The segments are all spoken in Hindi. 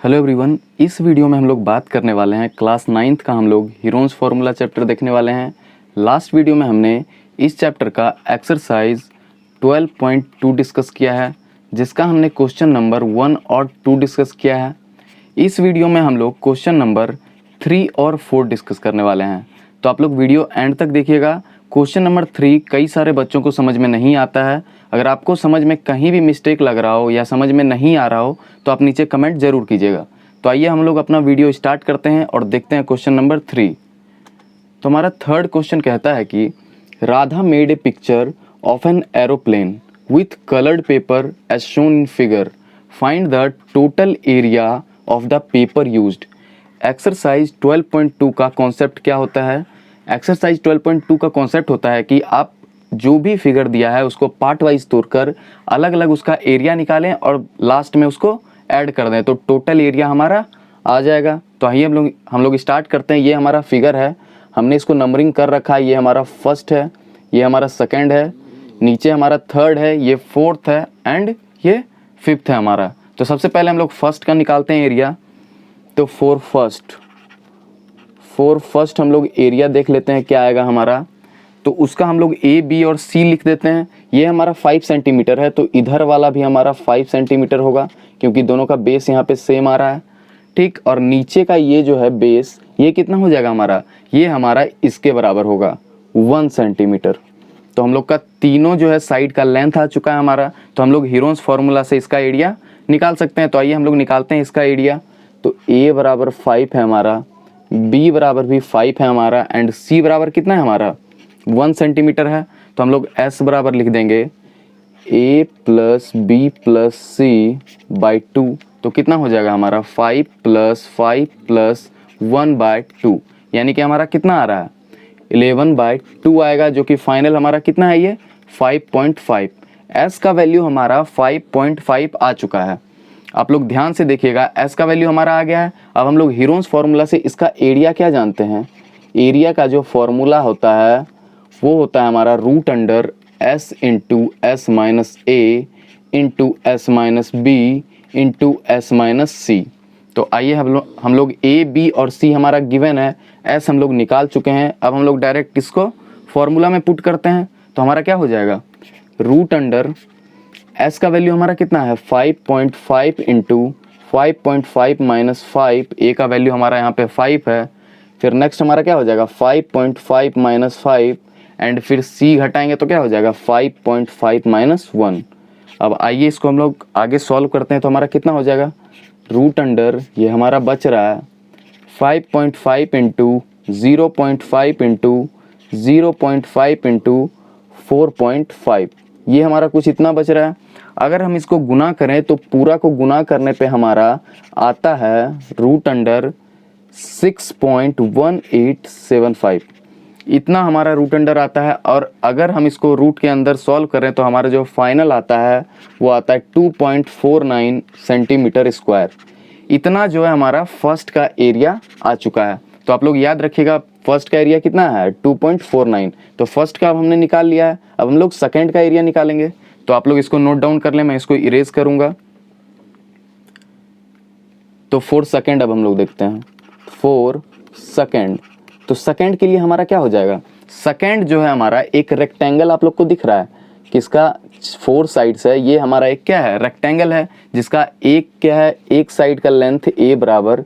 हेलो एवरीवन, इस वीडियो में हम लोग बात करने वाले हैं क्लास 9th का। हम लोग हीरोन्स फार्मूला चैप्टर देखने वाले हैं। लास्ट वीडियो में हमने इस चैप्टर का एक्सरसाइज 12.2 डिस्कस किया है, जिसका हमने क्वेश्चन नंबर 1 और 2 डिस्कस किया है। इस वीडियो में हम लोग क्वेश्चन नंबर 3 और 4 डिस्कस करने वाले हैं, तो आप लोग वीडियो एंड तक देखिएगा। क्वेश्चन नंबर 3 कई सारे बच्चों को समझ में नहीं आता है। अगर आपको समझ में कहीं भी मिस्टेक लग रहा हो या समझ में नहीं आ रहा हो तो आप नीचे कमेंट ज़रूर कीजिएगा। तो आइए हम लोग अपना वीडियो स्टार्ट करते हैं और देखते हैं क्वेश्चन नंबर 3। तो हमारा थर्ड क्वेश्चन कहता है कि Radha made a picture of an aeroplane with coloured paper as shown in figure, find the total area of the paper used. Exercise 12.2 का कॉन्सेप्ट क्या होता है? एक्सरसाइज 12.2 का कॉन्सेप्ट होता है कि आप जो भी फिगर दिया है उसको पार्ट वाइज तोड़कर अलग अलग उसका एरिया निकालें और लास्ट में उसको ऐड कर दें, तो टोटल एरिया हमारा आ जाएगा। तो आइए हम लोग स्टार्ट करते हैं। ये हमारा फिगर है, हमने इसको नंबरिंग कर रखा है। ये हमारा फर्स्ट है, ये हमारा सेकंड है, नीचे हमारा थर्ड है, ये फोर्थ है एंड ये फिफ्थ है हमारा। तो सबसे पहले हम लोग फर्स्ट का निकालते हैं एरिया। तो फोर फर्स्ट हम लोग एरिया देख लेते हैं क्या आएगा हमारा। तो उसका हम लोग ए, बी और सी लिख देते हैं। ये हमारा 5 सेंटीमीटर है, तो इधर वाला भी हमारा 5 सेंटीमीटर होगा क्योंकि दोनों का बेस यहाँ पे सेम आ रहा है, ठीक। और नीचे का ये जो है बेस, ये कितना हो जाएगा हमारा? ये हमारा इसके बराबर होगा 1 सेंटीमीटर। तो हम लोग का तीनों जो है साइड का लेंथ आ चुका है हमारा। तो हम लोग हीरोन्स फार्मूला से इसका एरिया निकाल सकते हैं। तो आइए हम लोग निकालते हैं इसका एरिया। तो ए बराबर 5 है हमारा, बी बराबर भी 5 है हमारा एंड सी बराबर कितना है हमारा? 1 सेंटीमीटर है। तो हम लोग एस बराबर लिख देंगे A plus B plus C by 2। तो कितना हो जाएगा हमारा? 5 प्लस 5 प्लस 1 बाई 2, यानी कि हमारा कितना आ रहा है? 11 बाई 2 आएगा, जो कि फाइनल हमारा कितना है? ये 5.5। एस का वैल्यू हमारा 5.5 आ चुका है। आप लोग ध्यान से देखिएगा, एस का वैल्यू हमारा आ गया है। अब हम लोग हीरोन्स फार्मूला से इसका एरिया क्या जानते हैं? एरिया का जो फॉर्मूला होता है वो होता है हमारा root under S into S minus A into S minus B into S minus C. तो आइए हम लोग ए, बी और सी हमारा गिवन है, एस हम लोग निकाल चुके हैं। अब हम लोग डायरेक्ट इसको फॉर्मूला में पुट करते हैं। तो हमारा क्या हो जाएगा? रूट अंडर एस का वैल्यू हमारा कितना है? 5.5 इंटू 5.5 माइनस 5, ए का वैल्यू हमारा यहाँ पे 5 है। फिर नेक्स्ट हमारा क्या हो जाएगा? 5.5 माइनस 5 एंड फिर सी घटाएंगे तो क्या हो जाएगा? 5.5 माइनस 1। अब आइए इसको हम लोग आगे सॉल्व करते हैं। तो हमारा कितना हो जाएगा? रूट अंडर ये हमारा बच रहा है 5.5 इंटू 0.5 इंटू 0.5 इंटू 4.5, ये हमारा कुछ इतना बच रहा है। अगर हम इसको गुना करें तो पूरा को गुना करने पे हमारा आता है रूट अंडर 6.1875, इतना हमारा रूट अंडर आता है। और अगर हम इसको रूट के अंदर सॉल्व करें तो हमारा जो फाइनल आता है वो आता है 2.49 सेंटीमीटर स्क्वायर। इतना जो है हमारा फर्स्ट का एरिया आ चुका है। तो आप लोग याद रखिएगा, फर्स्ट का एरिया कितना है? 2.49। तो फर्स्ट का अब हमने निकाल लिया है। अब हम लोग सेकेंड का एरिया निकालेंगे। तो आप लोग इसको नोट डाउन कर लें, मैं इसको इरेज करूंगा। तो 4 सेकेंड अब हम लोग देखते हैं। 4 सेकेंड, तो सेकेंड के लिए हमारा क्या हो जाएगा? सेकेंड जो है हमारा एक रेक्टेंगल आप लोग को दिख रहा है, किसका 4 साइड्स है। ये हमारा एक क्या है? रेक्टेंगल है, जिसका एक क्या है? एक साइड का लेंथ ए बराबर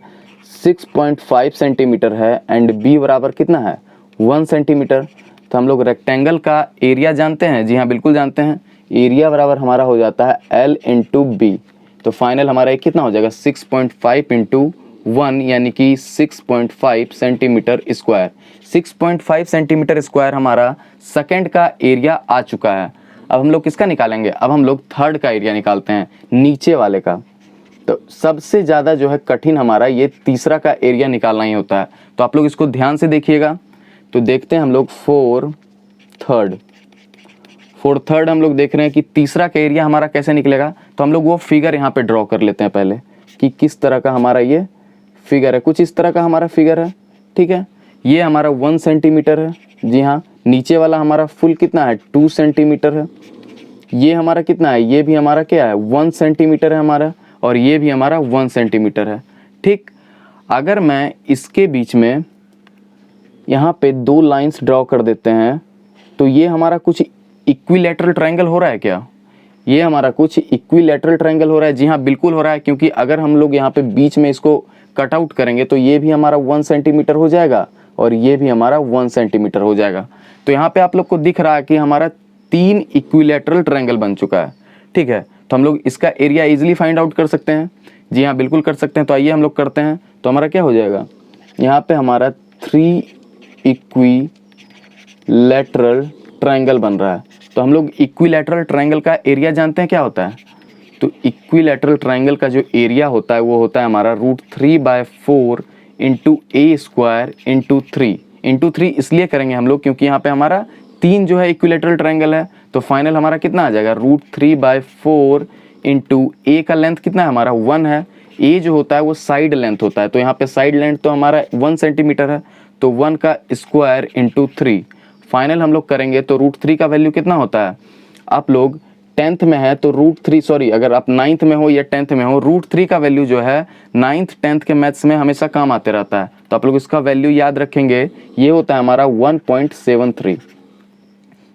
6.5 सेंटीमीटर है एंड बी बराबर कितना है? 1 सेंटीमीटर। तो हम लोग रेक्टेंगल का एरिया जानते हैं। जी हाँ, बिल्कुल जानते हैं। एरिया बराबर हमारा हो जाता है एल इंटू बी। तो फाइनल हमारा एक कितना हो जाएगा? 6.5 इंटू 1, यानी कि 6.5 सेंटीमीटर स्क्वायर। 6.5 सेंटीमीटर स्क्वायर हमारा सेकंड का एरिया आ चुका है। अब हम लोग किसका निकालेंगे? अब हम लोग थर्ड का एरिया निकालते हैं, नीचे वाले का। तो सबसे ज़्यादा जो है कठिन हमारा ये तीसरा का एरिया निकालना ही होता है। तो आप लोग इसको ध्यान से देखिएगा। तो देखते हैं हम लोग 4 थर्ड हम लोग देख रहे हैं कि तीसरा का एरिया हमारा कैसे निकलेगा। तो हम लोग वो फिगर यहाँ पे ड्रॉ कर लेते हैं पहले, कि किस तरह का हमारा ये फिगर है। कुछ इस तरह का हमारा फिगर है, ठीक है। ये हमारा 1 सेंटीमीटर है। जी हाँ, नीचे वाला हमारा फुल कितना है? 2 सेंटीमीटर है। ये हमारा कितना है? ये भी हमारा क्या है? 1 सेंटीमीटर है हमारा। और ये भी हमारा 1 सेंटीमीटर है। ठीक, अगर मैं इसके बीच में यहाँ पे 2 लाइंस ड्रॉ कर देते हैं तो ये हमारा कुछ इक्विलैटरल ट्रायंगल हो रहा है क्या? ये हमारा कुछ इक्विलैटरल ट्रायंगल हो रहा है। जी हाँ, बिल्कुल हो रहा है, क्योंकि अगर हम लोग यहाँ पे बीच में इसको कट आउट करेंगे तो ये भी हमारा 1 सेंटीमीटर हो जाएगा और ये भी हमारा 1 सेंटीमीटर हो जाएगा। तो यहाँ पे आप लोग को दिख रहा है कि हमारा 3 इक्विलैटरल ट्रायंगल बन चुका है। ठीक है, तो हम लोग इसका एरिया इजीली फाइंड आउट कर सकते हैं। जी हाँ, बिल्कुल कर सकते हैं। तो आइए हम लोग करते हैं। तो हमारा क्या हो जाएगा, यहाँ पे हमारा 3 इक्विलैटरल ट्रायंगल बन रहा है। तो हम लोग इक्विलैटरल ट्रायंगल का एरिया जानते हैं क्या होता है। तो इक्विलैटरल ट्रायंगल का जो एरिया होता है वो होता है हमारा √3/4 इंटू ए स्क्वायर इंटू 3 इसलिए करेंगे हम लोग क्योंकि यहाँ पे हमारा 3 जो है इक्विलैटरल ट्रायंगल है। तो फाइनल हमारा कितना आ जाएगा, √3/4 इंटू ए का लेंथ कितना है हमारा 1 है। ए जो होता है वो साइड लेंथ होता है, तो यहाँ पे साइड लेंथ तो हमारा 1 सेंटीमीटर है, तो 1 का स्क्वायर इंटू 3। फाइनल हम लोग करेंगे तो √3 का वैल्यू कितना होता है। आप लोग 10th में है तो अगर आप 9th में हो या 10th में हो, √3 का वैल्यू जो है 9th 10th के मैथ्स में हमेशा काम आते रहता है। तो आप लोग इसका वैल्यू याद रखेंगे, ये होता है हमारा 1.73।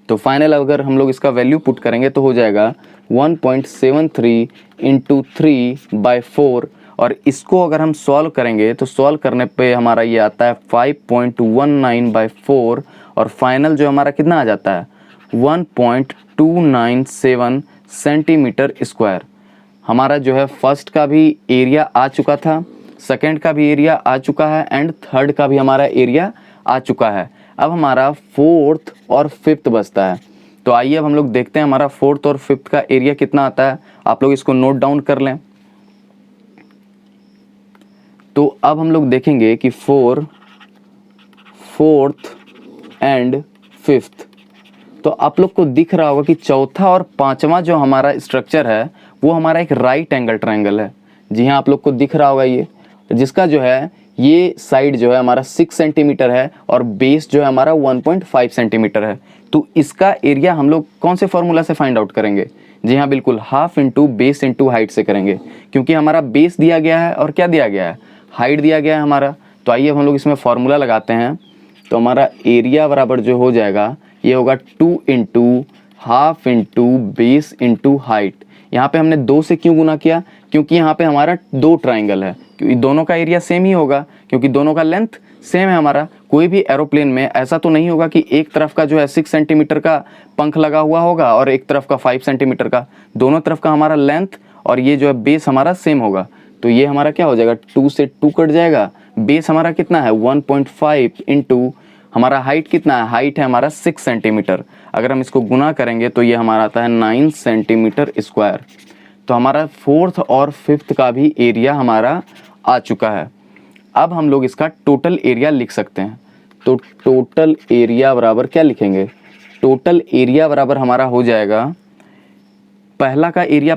तो फाइनल अगर हम लोग इसका वैल्यू पुट करेंगे तो हो जाएगा 1.73 इंटू 3/4, और इसको अगर हम सॉल्व करेंगे तो सॉल्व करने पे हमारा ये आता है 5.19/4, और फाइनल जो हमारा कितना आ जाता है 1.297 सेंटीमीटर स्क्वायर। हमारा जो है फर्स्ट का भी एरिया आ चुका था, सेकंड का भी एरिया आ चुका है, एंड थर्ड का भी हमारा एरिया आ चुका है। अब हमारा 4th और 5th बचता है। तो आइए अब हम लोग देखते हैं हमारा 4th और 5th का एरिया कितना आता है। आप लोग इसको नोट डाउन कर लें। तो अब हम लोग देखेंगे कि 4th एंड 5th, तो आप लोग को दिख रहा होगा कि चौथा और पांचवा जो हमारा स्ट्रक्चर है वो हमारा एक राइट एंगल ट्रायंगल है। जी हाँ, आप लोग को दिख रहा होगा ये, जिसका जो है ये साइड जो है हमारा 6 सेंटीमीटर है और बेस जो है हमारा 1.5 सेंटीमीटर है। तो इसका एरिया हम लोग कौन से फॉर्मूला से फाइंड आउट करेंगे। जी हाँ, बिल्कुल, half into base into height से करेंगे, क्योंकि हमारा बेस दिया गया है और क्या दिया गया है, हाइट दिया गया है हमारा। तो आइए अब हम लोग इसमें फॉर्मूला लगाते हैं। तो हमारा एरिया बराबर जो हो जाएगा ये होगा 2 into half into base into height. यहाँ पे हमने 2 से क्यों गुना किया, क्योंकि यहाँ पे हमारा 2 ट्राइंगल है, क्योंकि दोनों का एरिया सेम ही होगा, क्योंकि दोनों का लेंथ सेम है हमारा। कोई भी एरोप्लेन में ऐसा तो नहीं होगा कि एक तरफ का जो है 6 सेंटीमीटर का पंख लगा हुआ होगा और एक तरफ का 5 सेंटीमीटर का। दोनों तरफ का हमारा लेंथ और ये जो है बेस हमारा सेम होगा। तो ये हमारा क्या हो जाएगा, 2 से 2 कट जाएगा। बेस हमारा कितना है 1.5 इंटू हमारा हाइट कितना है, हाइट है हमारा 6 सेंटीमीटर। अगर हम इसको गुना करेंगे तो ये हमारा आता है 9 सेंटीमीटर स्क्वायर। तो हमारा 4th और 5th का भी एरिया हमारा आ चुका है। अब हम लोग इसका टोटल एरिया लिख सकते हैं। तो टोटल एरिया बराबर क्या लिखेंगे, टोटल एरिया बराबर हमारा हो जाएगा, पहला का एरिया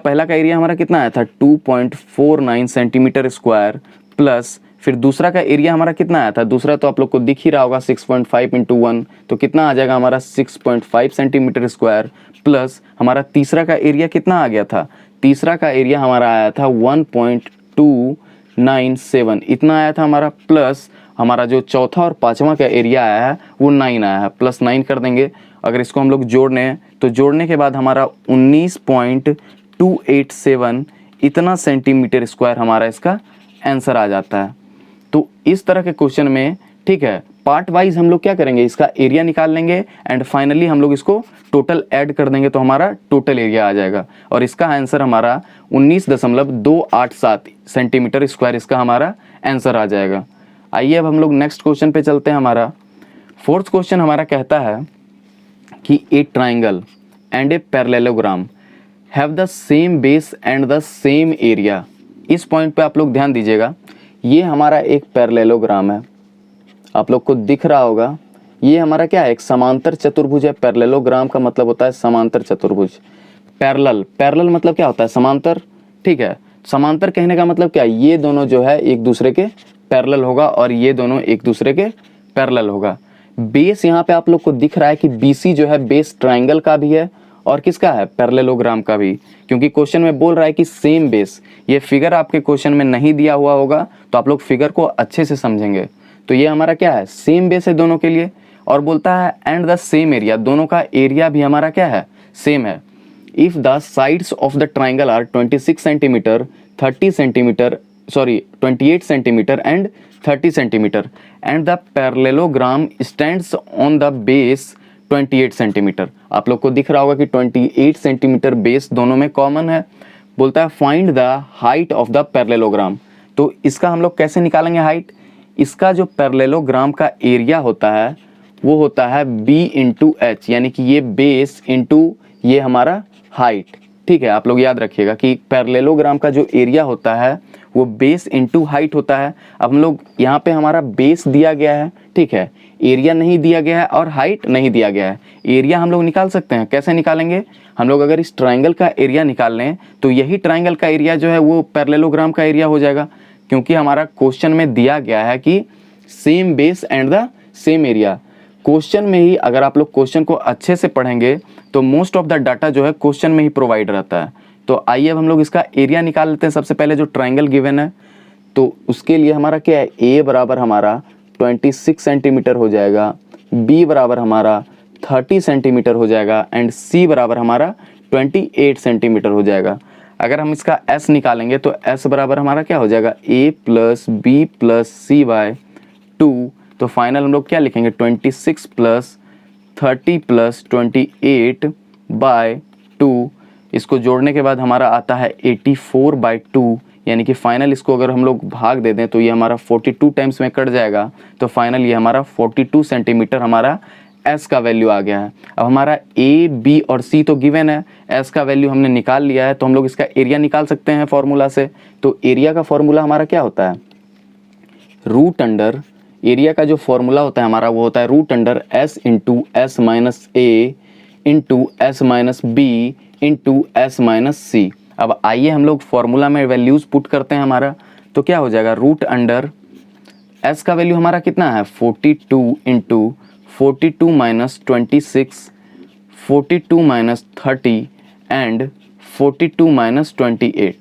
हमारा कितना आया था 2.49 सेंटीमीटर स्क्वायर, प्लस फिर दूसरा का एरिया हमारा कितना आया था, दूसरा तो आप लोग को दिख ही रहा होगा 6.5 इंटू 1, तो कितना आ जाएगा हमारा 6.5 सेंटीमीटर स्क्वायर, प्लस हमारा तीसरा का एरिया कितना आ गया था, तीसरा का एरिया हमारा आया था 1.297, इतना आया था हमारा, प्लस हमारा जो चौथा और पांचवा का एरिया आया है वो 9 आया है, प्लस 9 कर देंगे। अगर इसको हम लोग जोड़ने हैं तो जोड़ने के बाद हमारा 19.287 इतना सेंटीमीटर स्क्वायर हमारा इसका आंसर आ जाता है। तो इस तरह के क्वेश्चन में, ठीक है, पार्ट वाइज हम लोग क्या करेंगे, इसका एरिया निकाल लेंगे एंड फाइनली हम लोग इसको टोटल ऐड कर देंगे तो हमारा टोटल एरिया आ जाएगा, और इसका आंसर हमारा 19.287 सेंटीमीटर स्क्वायर इसका हमारा आंसर आ जाएगा। आइए अब हम लोग नेक्स्ट क्वेश्चन पे चलते हैं। हमारा 4th क्वेश्चन हमारा कहता है कि ए triangle and a parallelogram have the same base and the same area. इस पॉइंट पे आप लोग ध्यान दीजिएगा, ये हमारा एक पैरेललोग्राम है, आप लोग को दिख रहा होगा, ये हमारा क्या है, एक समांतर चतुर्भुज है। पैरेललोग्राम का मतलब होता है समांतर चतुर्भुज। पैरेलल मतलब क्या होता है, समांतर, ठीक है। समांतर कहने का मतलब क्या है, ये दोनों जो है एक दूसरे के पैरेलल होगा और ये दोनों एक दूसरे के पैरेलल होगा। बेस यहाँ पे आप लोग को दिख रहा है कि BC जो है बेस ट्राइंगल का भी है और किसका है, पैरेललोग्राम का भी, क्योंकि क्वेश्चन में बोल रहा है कि सेम बेस। ये फिगर आपके क्वेश्चन में नहीं दिया हुआ होगा तो आप लोग फिगर को अच्छे से समझेंगे। तो ये हमारा क्या है, सेम बेस है दोनों के लिए, और बोलता है एंड द सेम एरिया, दोनों का एरिया भी हमारा क्या है, सेम है। If the sides of the triangle are 26 centimetre 30 centimetre 28 centimetre and 30 centimetre and the parallelogram stands on the base 28 centimetre. आप लोग को दिख रहा होगा कि 28 सेंटीमीटर बेस दोनों में कॉमन है। बोलता है find the height of the parallelogram. तो इसका हम लोग कैसे निकालेंगे हाइट, इसका जो पैरेललोग्राम का एरिया होता है वो होता है b इंटू एच, यानी कि ये बेस इंटू ये हमारा हाइट। ठीक है, आप लोग याद रखिएगा कि पैरेललोग्राम का जो एरिया होता है वो बेस इंटू हाइट होता है। अब हम लोग यहाँ पे हमारा बेस दिया गया है, ठीक है, एरिया नहीं दिया गया है और हाइट नहीं दिया गया है। एरिया हम लोग निकाल सकते हैं, कैसे निकालेंगे, हम लोग अगर इस ट्राइंगल का एरिया निकाल लें तो यही ट्राइंगल का एरिया जो है वो पैरेललोग्राम का एरिया हो जाएगा, क्योंकि हमारा क्वेश्चन में दिया गया है कि same base and the same area. Question में ही अगर आप लोग क्वेश्चन को अच्छे से पढ़ेंगे तो मोस्ट ऑफ द डाटा जो है क्वेश्चन में ही प्रोवाइड रहता है। तो आइए अब हम लोग इसका एरिया निकाल लेते हैं। सबसे पहले जो ट्राइंगल गिवन है तो उसके लिए हमारा क्या है, ए बराबर हमारा 26 सेंटीमीटर हो जाएगा, बी बराबर हमारा 30 सेंटीमीटर हो जाएगा एंड सी बराबर हमारा 28 सेंटीमीटर हो जाएगा। अगर हम इसका एस निकालेंगे तो एस बराबर हमारा क्या हो जाएगा, ए प्लस बी प्लस सी बाय 2। तो फाइनल हम लोग क्या लिखेंगे, 26 प्लस 30 प्लस 28 बाय 2। इसको जोड़ने के बाद हमारा आता है 84 बाय 2, यानी कि फाइनल इसको अगर हम लोग भाग दे दें तो ये हमारा 42 टाइम्स में कट जाएगा। तो फाइनल ये हमारा 42 सेंटीमीटर हमारा एस का वैल्यू आ गया है। अब हमारा ए बी और सी तो गिवन है, एस का वैल्यू हमने निकाल लिया है, तो हम लोग इसका एरिया निकाल सकते हैं फॉर्मूला से। तो एरिया का फॉर्मूला हमारा क्या होता है, रूट अंडर, एरिया का जो फॉर्मूला होता है हमारा वो होता है root under S into S minus A into S minus B into S minus C. अब आइए हम लोग फॉर्मूला में वैल्यूज पुट करते हैं हमारा, तो क्या हो जाएगा, रूट अंडर एस का वैल्यू हमारा कितना है 42 into 42 minus 26 42 minus 30 and 42 minus 28।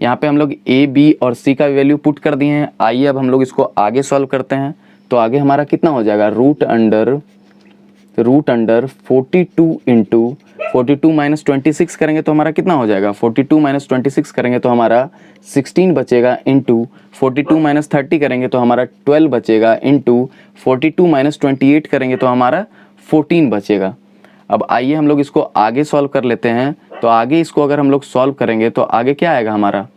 यहाँ पे हम लोग ए बी और सी का वैल्यू पुट कर दिए हैं। आइए अब हम लोग इसको आगे सॉल्व करते हैं। तो आगे हमारा कितना हो जाएगा, रूट अंडर 42 इंटू 42 माइनस 26 करेंगे तो हमारा कितना हो जाएगा, 42 माइनस 26 करेंगे तो हमारा 16 बचेगा इंटू 42 माइनस 30 करेंगे तो हमारा 12 बचेगा इंटू 42 माइनस 28 करेंगे तो हमारा 14 बचेगा। अब आइए हम लोग इसको आगे सॉल्व कर लेते हैं। तो आगे इसको अगर हम लोग सॉल्व करेंगे तो आगे क्या आएगा हमारा,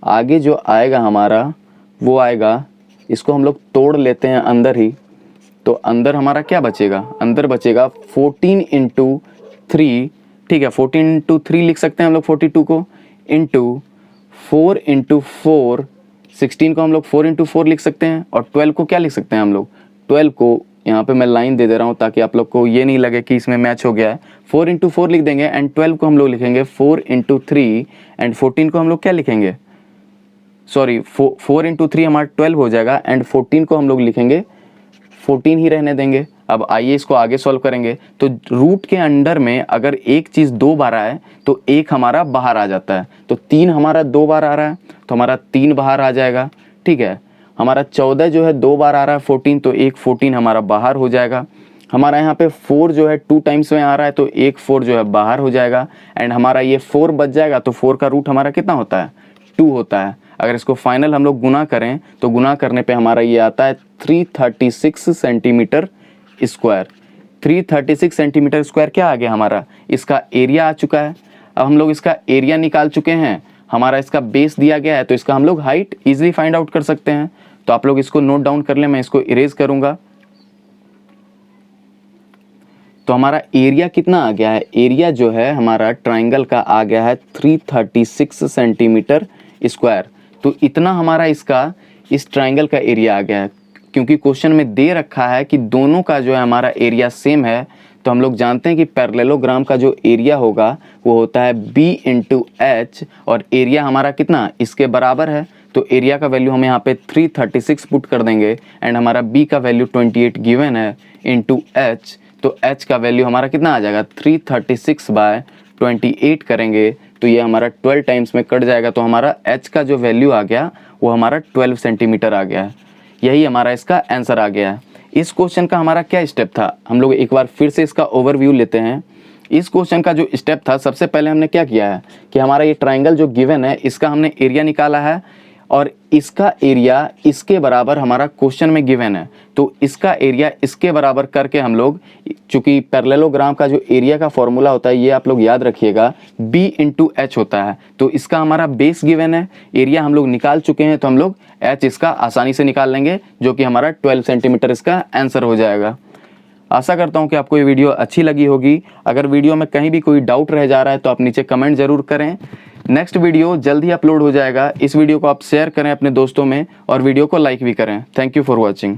आगे जो आएगा हमारा वो आएगा, इसको हम लोग तोड़ लेते हैं अंदर ही। तो अंदर हमारा क्या बचेगा, अंदर बचेगा 14 इंटू 3, ठीक है 14 इंटू 3 लिख सकते हैं हम लोग 42 को, इंटू 4 इंटू 4, 16 को हम लोग 4 इंटू 4 लिख सकते हैं, और 12 को क्या लिख सकते हैं हम लोग, 12 को यहाँ पे मैं लाइन दे रहा हूँ ताकि आप लोग को ये नहीं लगे कि इसमें मैच हो गया है। 4 इंटू 4 लिख देंगे एंड 12 को हम लोग लिखेंगे 4 इंटू 3 एंड 14 को हम लोग क्या लिखेंगे, सॉरी 4 इंटू 3 हमारा 12 हो जाएगा एंड 14 को हम लोग लिखेंगे 14 ही रहने देंगे। अब आइए इसको आगे सॉल्व करेंगे। तो रूट के अंडर में अगर एक चीज़ 2 बार आए तो एक हमारा बाहर आ जाता है। तो 3 हमारा 2 बार आ रहा है तो हमारा 3 बाहर आ जाएगा, ठीक है। हमारा 14 जो है 2 बार आ रहा है 14, तो एक 14 हमारा बाहर हो जाएगा। हमारा यहाँ पे 4 जो है 2 टाइम्स में आ रहा है तो एक 4 जो है बाहर हो जाएगा एंड हमारा ये 4 बच जाएगा। तो 4 का रूट हमारा कितना होता है, 2 होता है। अगर इसको फाइनल हम लोग गुना करें तो गुना करने पे हमारा ये आता है 336 सेंटीमीटर स्क्वायर। 336 सेंटीमीटर स्क्वायर क्या आ गया हमारा, इसका एरिया आ चुका है। अब हम लोग इसका एरिया निकाल चुके हैं, हमारा इसका बेस दिया गया है तो इसका हम लोग हाइट इजीली फाइंड आउट कर सकते हैं। तो आप लोग इसको नोट डाउन कर लें, मैं इसको इरेज करूंगा। तो हमारा एरिया कितना आ गया है, एरिया जो है हमारा ट्राइंगल का आ गया है 336 सेंटीमीटर स्क्वायर। तो इतना हमारा इसका इस ट्राइंगल का एरिया आ गया है। क्योंकि क्वेश्चन में दे रखा है कि दोनों का जो है हमारा एरिया सेम है, तो हम लोग जानते हैं कि पैरेललोग्राम का जो एरिया होगा वो होता है b इंटू एच, और एरिया हमारा कितना इसके बराबर है। तो एरिया का वैल्यू हम यहाँ पे 336 पुट कर देंगे एंड हमारा b का वैल्यू 28 गिवन है इंटू एच। तो h का वैल्यू हमारा कितना आ जाएगा 336/28 करेंगे तो ये हमारा 12 टाइम्स में कट जाएगा, तो हमारा h का जो वैल्यू आ गया वो हमारा 12 सेंटीमीटर आ गया है। यही हमारा इसका आंसर आ गया है। इस क्वेश्चन का हमारा क्या स्टेप था, हम लोग एक बार फिर से इसका ओवरव्यू लेते हैं। इस क्वेश्चन का जो स्टेप था, सबसे पहले हमने क्या किया है कि हमारा ये ट्राइंगल जो गिवन है इसका हमने एरिया निकाला है और इसका एरिया इसके बराबर हमारा क्वेश्चन में गिवन है, तो इसका एरिया इसके बराबर करके हम लोग, चूंकि पैरेललोग्राम का जो एरिया का फॉर्मूला होता है ये आप लोग याद रखिएगा, b इंटू एच होता है। तो इसका हमारा बेस गिवन है, एरिया हम लोग निकाल चुके हैं, तो हम लोग h इसका आसानी से निकाल लेंगे, जो कि हमारा 12 सेंटीमीटर इसका आंसर हो जाएगा। आशा करता हूं कि आपको ये वीडियो अच्छी लगी होगी। अगर वीडियो में कहीं भी कोई डाउट रह जा रहा है तो आप नीचे कमेंट ज़रूर करें। नेक्स्ट वीडियो जल्दी अपलोड हो जाएगा। इस वीडियो को आप शेयर करें अपने दोस्तों में और वीडियो को लाइक भी करें। Thank you for watching.